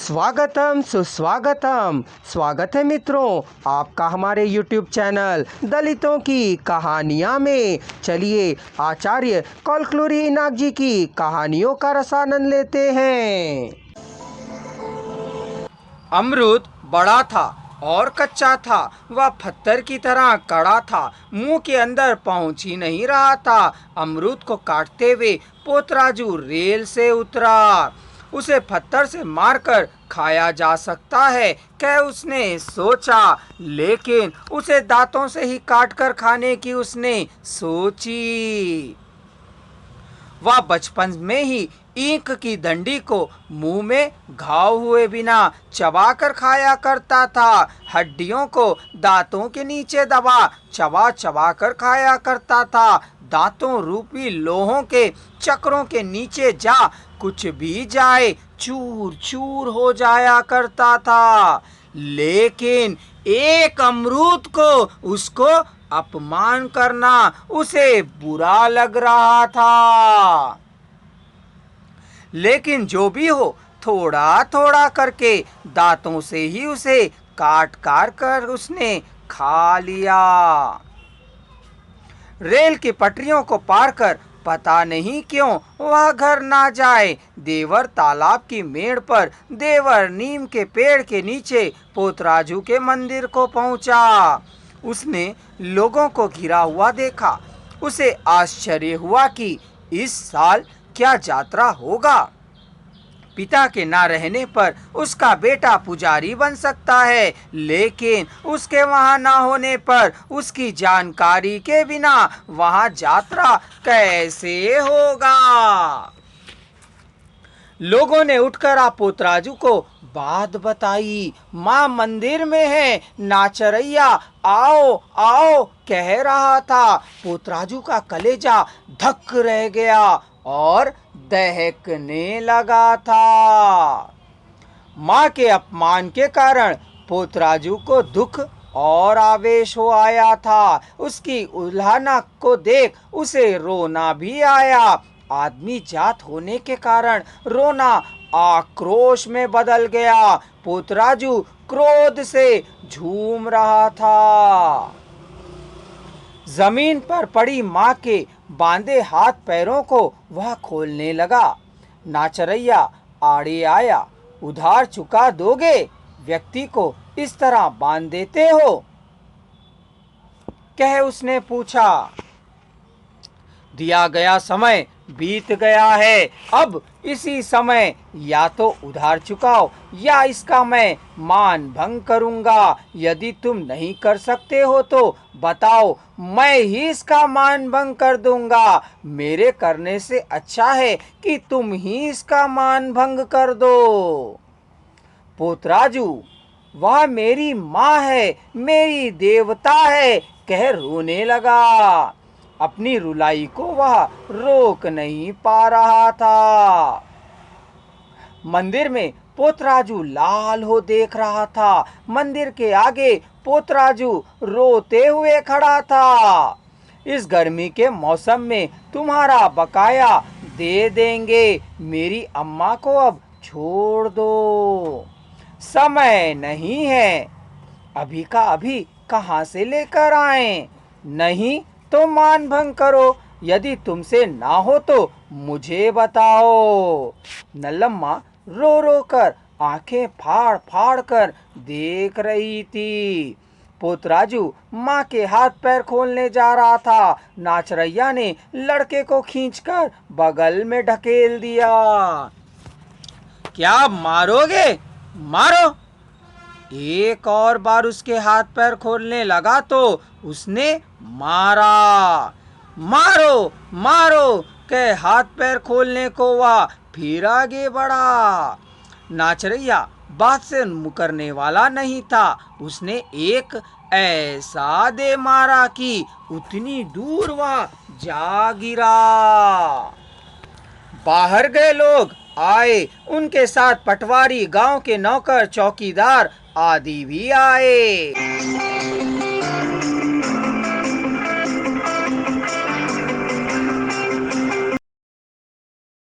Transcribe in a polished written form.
स्वागतम सुस्वागतम। स्वागत है मित्रों आपका हमारे YouTube चैनल दलितों की कहानियाँ में। चलिए आचार्य कलकुलरी इनाक जी की कहानियों का रसानंद लेते हैं। अमरूद बड़ा था और कच्चा था। वह पत्थर की तरह कड़ा था, मुंह के अंदर पहुंच ही नहीं रहा था। अमरूद को काटते हुए पोतराजू रेल से उतरा। उसे पत्थर से मारकर खाया जा सकता है क्या उसने सोचा, लेकिन उसे दांतों से ही काटकर खाने की उसने सोची। वह बचपन में ही ईंख की डंडी को मुंह में घाव हुए बिना चबाकर खाया करता था। हड्डियों को दांतों के नीचे दबा चबा चबा कर खाया करता था। दांतों रूपी लोहों के चक्रों के नीचे जा कुछ भी जाए चूर चूर हो जाया करता था। लेकिन एक अमरूद को उसको अपमान करना उसे बुरा लग रहा था। लेकिन जो भी हो, थोड़ा थोड़ा करके दांतों से ही उसे काट काट कर उसने खा लिया। रेल की पटरियों को पार कर पता नहीं क्यों वह घर ना जाए। देवर तालाब की मेड़ पर देवर नीम के पेड़ के नीचे पोतराजू के मंदिर को पहुंचा। उसने लोगों को घिरा हुआ देखा। उसे आश्चर्य हुआ कि इस साल क्या यात्रा होगा। पिता के ना रहने पर उसका बेटा पुजारी बन सकता है, लेकिन उसके वहां ना होने पर उसकी जानकारी के बिना वहां यात्रा कैसे होगा। लोगों ने उठकर पोतराजू को बात बताई। माँ मंदिर में है, नाचरैया आओ आओ कह रहा था। पोतराजू का कलेजा धक रह गया और दहकने लगा था। माँ के अपमान के कारण पोतराजू को दुख और आवेश हो आया था। उसकी उल्हाना को देख उसे रोना भी आया। आदमी जात होने के कारण रोना आक्रोश में बदल गया। पोतराजू क्रोध से झूम रहा था। जमीन पर पड़ी माँ के बांधे हाथ पैरों को वह खोलने लगा। नाचरैया आड़े आया। उधार चुका दोगे? व्यक्ति को इस तरह बांध देते हो? कह उसने पूछा। दिया गया समय बीत गया है, अब इसी समय या तो उधार चुकाओ या इसका मैं मान भंग करूंगा। यदि तुम नहीं कर सकते हो तो बताओ, मैं ही इसका मान भंग कर दूंगा। मेरे करने से अच्छा है कि तुम ही इसका मान भंग कर दो। पोतराजू, वह मेरी माँ है, मेरी देवता है, कह रोने लगा। अपनी रुलाई को वह रोक नहीं पा रहा था। मंदिर में पोतराजू लाल हो देख रहा था। मंदिर के आगे पोतराजू रोते हुए खड़ा था। इस गर्मी के मौसम में तुम्हारा बकाया दे देंगे। मेरी अम्मा को अब छोड़ दो, समय नहीं है। अभी का अभी कहाँ से लेकर आए? नहीं तो मान भंग करो। यदि तुमसे ना हो तो मुझे बताओ। नल्लम्मा रो रो कर आंखें फाड़ फाड़ कर देख रही थी। पोतराजू माँ के हाथ पैर खोलने जा रहा था। नाचरैया ने लड़के को खींचकर बगल में ढकेल दिया। क्या मारोगे? मारो। एक और बार उसके हाथ पैर खोलने लगा तो उसने मारा। मारो मारो के हाथ पैर खोलने को वह फिर आगे बढ़ा। नाचरैया बात से मुकरने वाला नहीं था। उसने एक ऐसा दे मारा कि उतनी दूर वह जा गिरा। बाहर गए लोग आए, उनके साथ पटवारी, गांव के नौकर, चौकीदार आदि भी आए।